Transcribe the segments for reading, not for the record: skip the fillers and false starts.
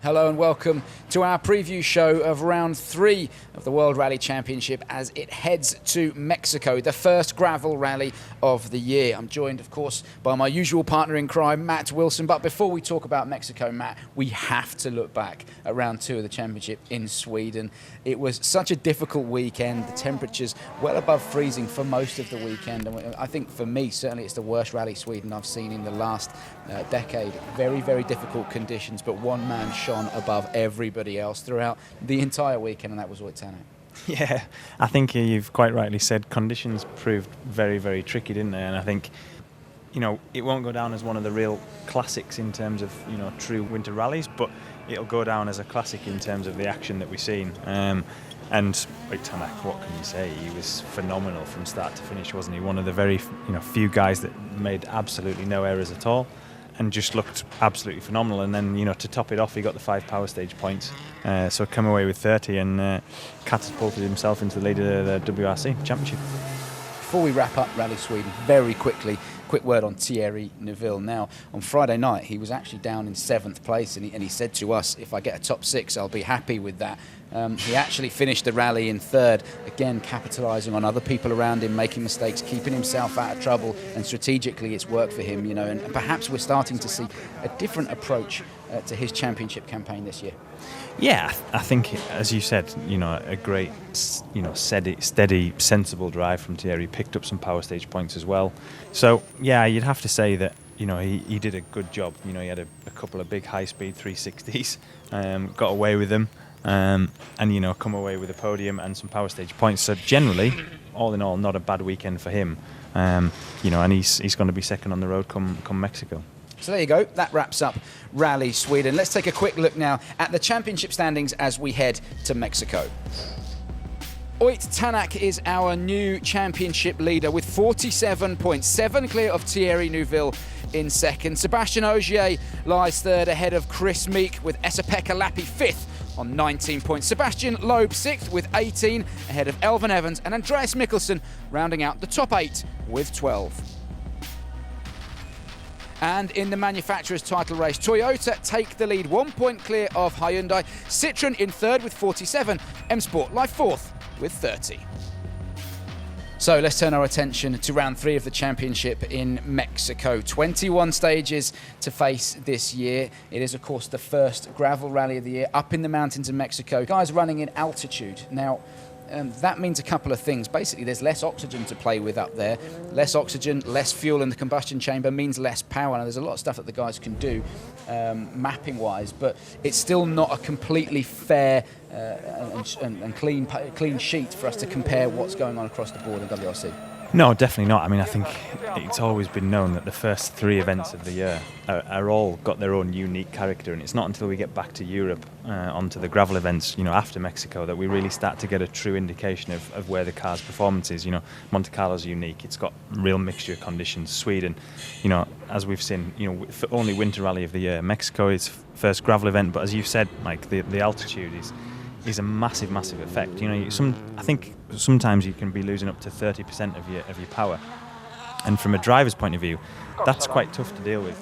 Hello and welcome to our preview show of round 3 of the World Rally Championship as it heads to Mexico, the first gravel rally of the year. I'm joined, of course, by my usual partner in crime, Matt Wilson. But before we talk about Mexico, Matt, we have to look back at round 2 of the championship in Sweden. It was such a difficult weekend. The temperatures well above freezing for most of the weekend. And I think for me, certainly it's the worst rally Sweden I've seen in the last decade. Very, very difficult conditions, but one man shone above everybody else throughout the entire weekend, and that was Chen. Yeah, I think you've quite rightly said conditions proved very, very tricky, didn't they? And I think, it won't go down as one of the real classics in terms of, true winter rallies, but it'll go down as a classic in terms of the action that we've seen. And Tanak, what can you say? He was phenomenal from start to finish, wasn't he? One of the very, few guys that made absolutely no errors at all, and just looked absolutely phenomenal. And then, to top it off, he got the 5 power stage points, so come away with 30 and catapulted himself into the lead of the WRC Championship. Before we wrap up Rally Sweden, very quickly, quick word on Thierry Neuville. Now, on Friday night, he was actually down in 7th place, and he said to us, if I get a top 6, I'll be happy with that. He actually finished the rally in 3rd, again capitalising on other people around him, making mistakes, keeping himself out of trouble, and strategically it's worked for him, and perhaps we're starting to see a different approach to his championship campaign this year. Yeah, I think, as you said, a great, steady, sensible drive from Thierry. Picked up some power stage points as well. So, yeah, you'd have to say that, he did a good job. He had a couple of big high-speed 360s, got away with them, and, come away with a podium and some power stage points. So, generally, all in all, not a bad weekend for him. And he's going to be second on the road come Mexico. So there you go, that wraps up Rally Sweden. Let's take a quick look now at the championship standings as we head to Mexico. Tanak is our new championship leader with 47 points, 7 clear of Thierry Neuville in second. Sebastian Ogier lies third ahead of Chris Meek with Esa-Pekka Lappi 5th on 19 points. Sebastian Loeb 6th with 18 ahead of Elvin Evans, and Andreas Mikkelsen rounding out the top 8 with 12. And in the manufacturer's title race, Toyota take the lead, 1 point clear of Hyundai. Citroën in 3rd with 47, M-Sport lie 4th with 30. So let's turn our attention to round 3 of the championship in Mexico. 21 stages to face this year. It is, of course, the first gravel rally of the year up in the mountains in Mexico. Guys running in altitude. Now, that means a couple of things. Basically, there's less oxygen to play with up there. Less oxygen, less fuel in the combustion chamber means less power. Now, there's a lot of stuff that the guys can do mapping-wise, but it's still not a completely fair and clean sheet for us to compare what's going on across the board in WRC. No, definitely not. I mean, I think it's always been known that the first 3 events of the year are all got their own unique character, and it's not until we get back to Europe onto the gravel events, after Mexico, that we really start to get a true indication of where the car's performance is. Monte Carlo's unique; it's got real mixture conditions. Sweden, as we've seen, for only winter rally of the year. Mexico is first gravel event, but as you said, Mike, the altitude is a massive effect. I think sometimes you can be losing up to 30% of your power, and from a driver's point of view, that's quite tough to deal with.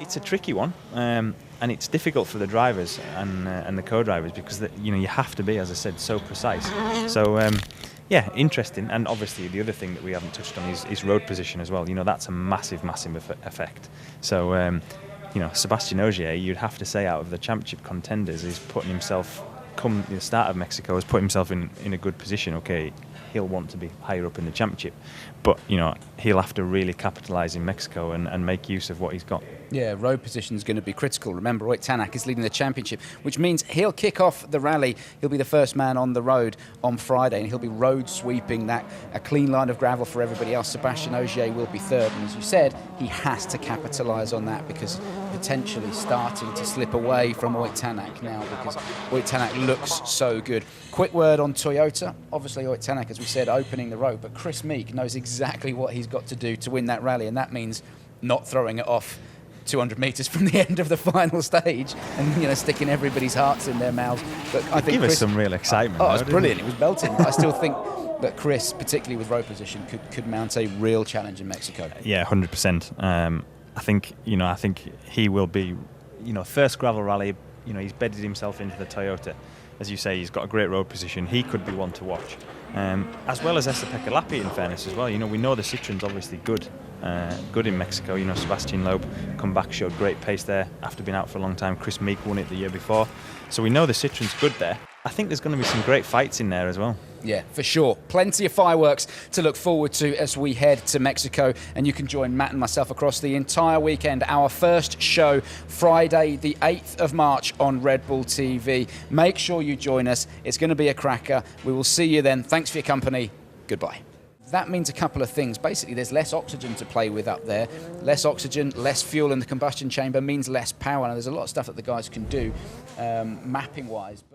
It's a tricky one, and it's difficult for the drivers and the co-drivers because you have to be, as I said, so precise. So yeah, interesting. And obviously the other thing that we haven't touched on is road position as well. That's a massive effect. So Sebastian Ogier, you'd have to say, out of the championship contenders, is putting himself, come the start of Mexico, has put himself in a good position. Okay, he'll want to be higher up in the championship, but he'll have to really capitalise in Mexico and make use of what he's got. Yeah, road position is going to be critical. Remember, Tanak is leading the championship, which means he'll kick off the rally. He'll be the first man on the road on Friday, and he'll be road sweeping that a clean line of gravel for everybody else. Sebastian Ogier will be third, and as you said, he has to capitalise on that because potentially starting to slip away from Tanak now because Tanak looks so good. Quick word on Toyota. Obviously, Tanak, as we said, opening the road, but Chris Meek knows exactly what he's got to do to win that rally, and that means not throwing it off 200 metres from the end of the final stage and sticking everybody's hearts in their mouths. But I think give us some real excitement. Oh, it was brilliant. It was belting. I still think that Chris, particularly with road position, could mount a real challenge in Mexico. Yeah, 100%. I think he will be first gravel rally, he's bedded himself into the Toyota. As you say, he's got a great road position. He could be one to watch. As well as Estepa Calapi, in fairness, as well. We know the Citroen's obviously good in Mexico. Sebastian Loeb come back, showed great pace there after being out for a long time. Chris Meek won it the year before. So we know the Citroen's good there. I think there's going to be some great fights in there as well. Yeah, for sure. Plenty of fireworks to look forward to as we head to Mexico. And you can join Matt and myself across the entire weekend. Our first show, Friday, the 8th of March on Red Bull TV. Make sure you join us. It's going to be a cracker. We will see you then. Thanks for your company. Goodbye. That means a couple of things. Basically, there's less oxygen to play with up there. Less oxygen, less fuel in the combustion chamber means less power. Now, there's a lot of stuff that the guys can do mapping-wise.